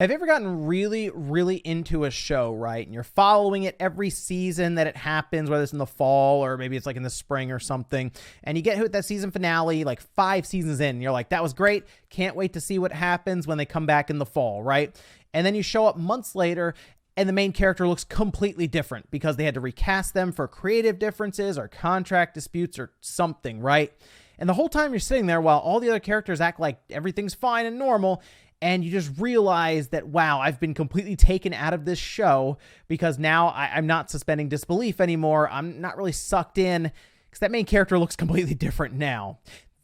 Have you ever gotten really, really into a show, right? And you're following it every season that it happens, whether it's in the fall or maybe it's like in the spring or something. And you get hit with that season finale like 5 seasons in. And you're like, that was great. Can't wait to see what happens when they come back in the fall, right? And then you show up months later and the main character looks completely different because they had to recast them for creative differences or contract disputes or something, right? And the whole time you're sitting there while all the other characters act like everything's fine and normal, and you just realize that, wow, I've been completely taken out of this show because now I'm not suspending disbelief anymore. I'm not really sucked in because that main character looks completely different now.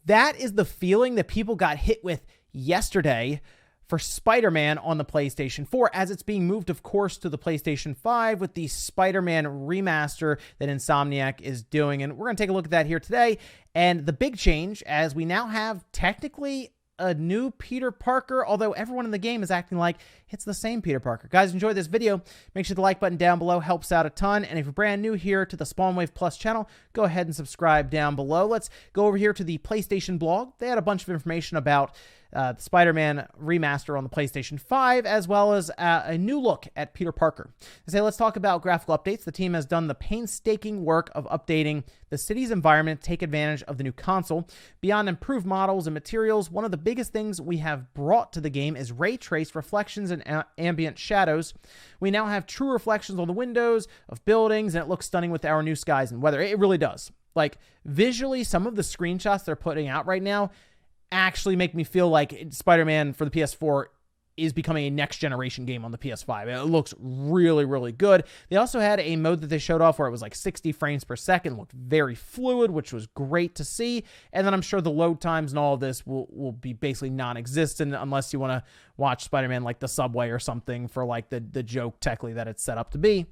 That is the feeling that people got hit with yesterday for Spider-Man on the PlayStation 4, as it's being moved, of course, to the PlayStation 5 with the Spider-Man remaster that Insomniac is doing. And we're going to take a look at that here today. And the big change, as we now have technically a new Peter Parker, although everyone in the game is acting like it's the same Peter Parker. Guys, enjoy this video. Make sure the like button down below helps out a ton. And if you're brand new here to the Spawnwave Plus channel, go ahead and subscribe down below. Let's go over here to the PlayStation blog. They had a bunch of information about the Spider-Man remaster on the PlayStation 5, as well as a new look at Peter Parker. They say, let's talk about graphical updates. The team has done the painstaking work of updating the city's environment to take advantage of the new console. Beyond improved models and materials, one of the biggest things we have brought to the game is ray-traced reflections and ambient shadows. We now have true reflections on the windows of buildings, and it looks stunning with our new skies and weather. It really does. Like, visually, some of the screenshots they're putting out right now actually make me feel like Spider-Man for the PS4 is becoming a next generation game on the PS5. It looks really, really good. They also had a mode that they showed off where it was like 60 frames per second, looked very fluid, which was great to see. And then I'm sure the load times and all of this will be basically non-existent unless you want to watch Spider-Man like the subway or something for like the joke technically that it's set up to be.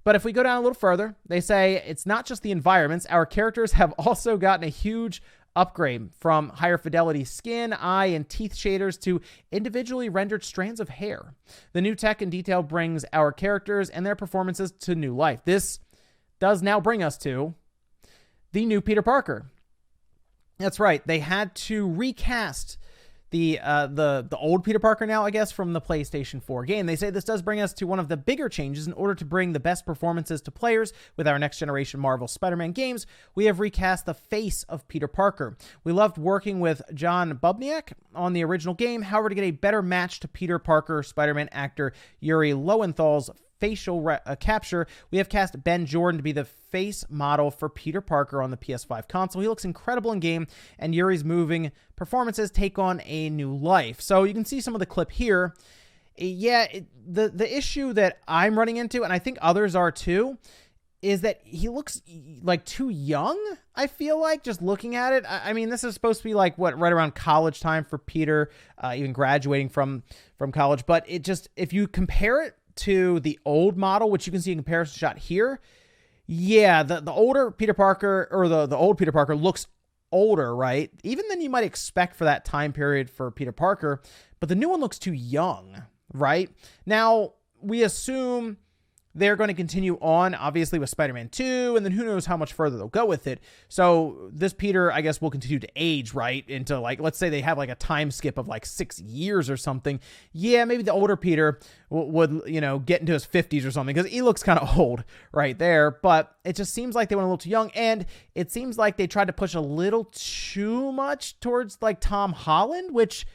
But if we go down a little further, they say it's not just the environments. Our characters have also gotten a huge upgrade, from higher fidelity skin, eye, and teeth shaders to individually rendered strands of hair. The new tech and detail brings our characters and their performances to new life. This does now bring us to the new Peter Parker. That's right. They had to recast the old Peter Parker now, I guess, from the PlayStation 4 game. They say this does bring us to one of the bigger changes. In order to bring the best performances to players with our next generation Marvel Spider-Man games, we have recast the face of Peter Parker. We loved working with John Bubniak on the original game. However, to get a better match to Peter Parker, Spider-Man actor Yuri Lowenthal's facial capture, we have cast Ben Jordan to be the face model for Peter Parker on the PS5 console. He looks incredible in game, and Yuri's moving performances take on a new life. So you can see some of the clip here. Yeah, the issue that I'm running into, and I think others are too, is that he looks like too young, I feel like, just looking at it. I mean, this is supposed to be like, what, right around college time for Peter, even graduating from college. But it just, if you compare it to the old model, which you can see a comparison shot here, yeah, the older Peter Parker, or the old Peter Parker, looks older, right? Even than you might expect for that time period for Peter Parker, but the new one looks too young, right? Now, we assume they're going to continue on, obviously, with Spider-Man 2, and then who knows how much further they'll go with it. So this Peter, I guess, will continue to age, right? Into, like, let's say they have like a time skip of like 6 years or something. Yeah, maybe the older Peter would, you know, get into his 50s or something, because he looks kind of old right there. But it just seems like they went a little too young, and it seems like they tried to push a little too much towards like Tom Holland, which,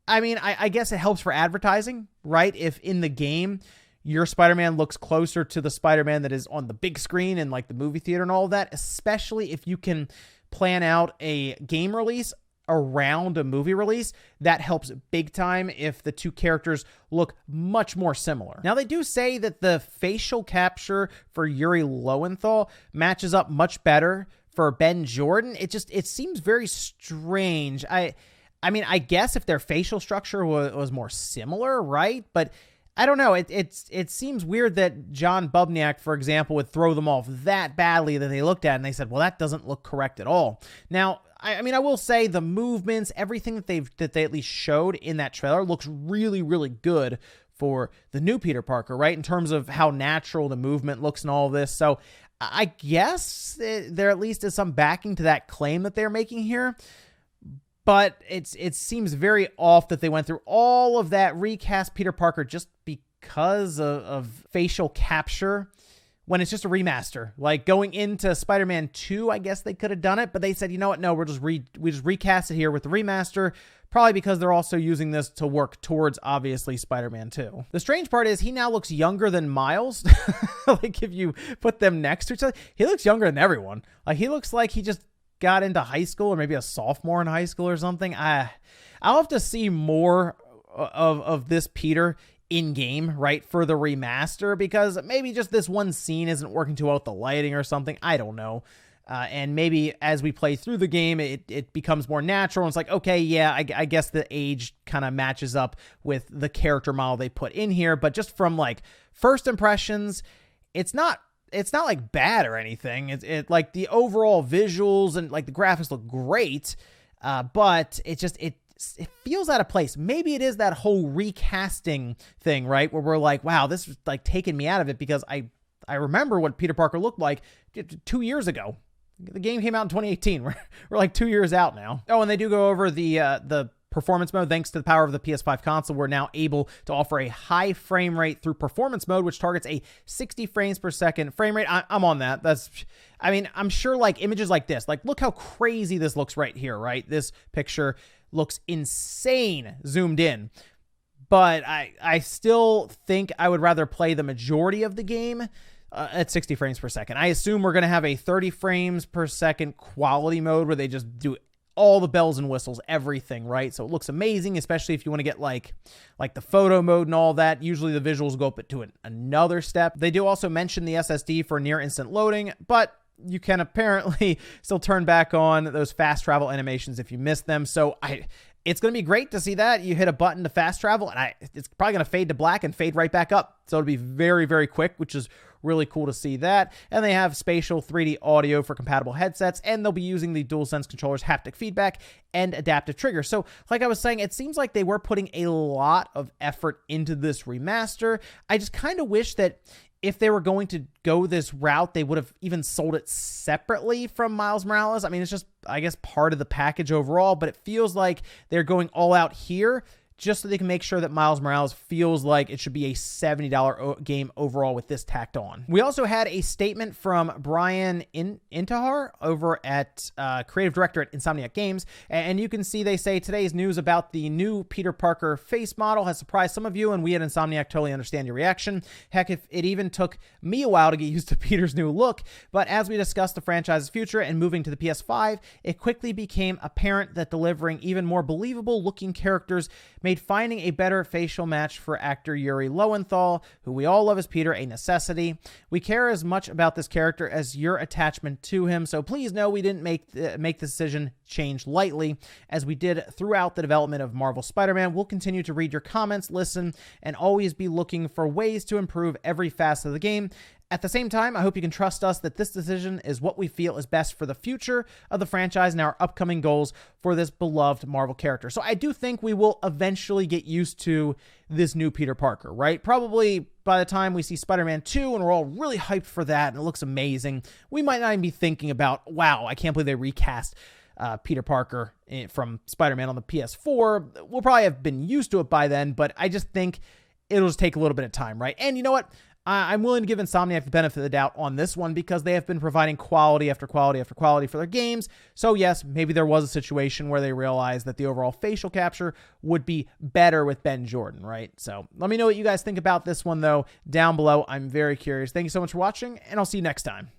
I mean, I guess it helps for advertising, right? If in the game your Spider-Man looks closer to the Spider-Man that is on the big screen and like the movie theater and all of that, especially if you can plan out a game release around a movie release, that helps big time if the two characters look much more similar. Now, they do say that the facial capture for Yuri Lowenthal matches up much better for Ben Jordan. It seems very strange. I mean, I guess if their facial structure was more similar, right? But I don't know. It seems weird that John Bubniak, for example, would throw them off that badly that they looked at and they said, well, that doesn't look correct at all. Now, I mean, I will say the movements, everything that they at least showed in that trailer looks really, really good for the new Peter Parker, right? In terms of how natural the movement looks and all of this. So I guess there at least is some backing to that claim that they're making here. But it seems very off that they went through all of that recast Peter Parker just because of facial capture when it's just a remaster. Like going into Spider-Man 2, I guess they could have done it, but they said, you know what? No, we just recast it here with the remaster, probably because they're also using this to work towards, obviously, Spider-Man 2. The strange part is he now looks younger than Miles. Like if you put them next to each other, he looks younger than everyone. Like he looks like he just got into high school or maybe a sophomore in high school or something. I'll have to see more of this Peter in game, right, for the remaster, because maybe just this one scene isn't working too well with the lighting or something. I don't know. And maybe as we play through the game, it becomes more natural. And it's like, okay, yeah, I guess the age kind of matches up with the character model they put in here. But just from like first impressions, it's not like bad or anything. It like the overall visuals and like the graphics look great. But it feels out of place. Maybe it is that whole recasting thing, right? Where we're like, wow, this is like taking me out of it because I remember what Peter Parker looked like 2 years ago. The game came out in 2018. We're like 2 years out now. Oh, and they do go over the performance mode. Thanks to the power of the PS5 console, we're now able to offer a high frame rate through performance mode, which targets a 60 frames per second frame rate. I'm on that. I'm sure like images like this, like look how crazy this looks right here, right? This picture looks insane zoomed in. But I still think I would rather play the majority of the game at 60 frames per second. I assume we're going to have a 30 frames per second quality mode where they just do all the bells and whistles, everything, right? So it looks amazing, especially if you want to get like the photo mode and all that. Usually the visuals go up to another step. They do also mention the SSD for near instant loading, but you can apparently still turn back on those fast travel animations if you miss them. So it's going to be great to see that. You hit a button to fast travel, and it's probably going to fade to black and fade right back up. So it'll be very, very quick, which is really cool to see that. And they have spatial 3D audio for compatible headsets, and they'll be using the DualSense controller's haptic feedback and adaptive triggers. So like I was saying, it seems like they were putting a lot of effort into this remaster. I just kind of wish that if they were going to go this route, they would have even sold it separately from Miles Morales. I mean, it's just, I guess, part of the package overall, but it feels like they're going all out here just so they can make sure that Miles Morales feels like it should be a $70 game overall with this tacked on. We also had a statement from Brian Intihar over at creative director at Insomniac Games, and you can see they say today's news about the new Peter Parker face model has surprised some of you, and we at Insomniac totally understand your reaction. Heck, if it even took me a while to get used to Peter's new look, but as we discussed the franchise's future and moving to the PS5, it quickly became apparent that delivering even more believable looking characters made finding a better facial match for actor Yuri Lowenthal, who we all love as Peter, a necessity. We care as much about this character as your attachment to him, so please know we didn't make the decision change lightly. As we did throughout the development of Marvel Spider-Man, we'll continue to read your comments, listen, and always be looking for ways to improve every facet of the game. At the same time, I hope you can trust us that this decision is what we feel is best for the future of the franchise and our upcoming goals for this beloved Marvel character. So I do think we will eventually get used to this new Peter Parker, right? Probably by the time we see Spider-Man 2 and we're all really hyped for that and it looks amazing, we might not even be thinking about, wow, I can't believe they recast Peter Parker from Spider-Man on the PS4. We'll probably have been used to it by then, but I just think it'll just take a little bit of time, right? And you know what? I'm willing to give Insomniac the benefit of the doubt on this one because they have been providing quality after quality after quality for their games. So yes, maybe there was a situation where they realized that the overall facial capture would be better with Ben Jordan, right? So let me know what you guys think about this one, though, down below. I'm very curious. Thank you so much for watching, and I'll see you next time.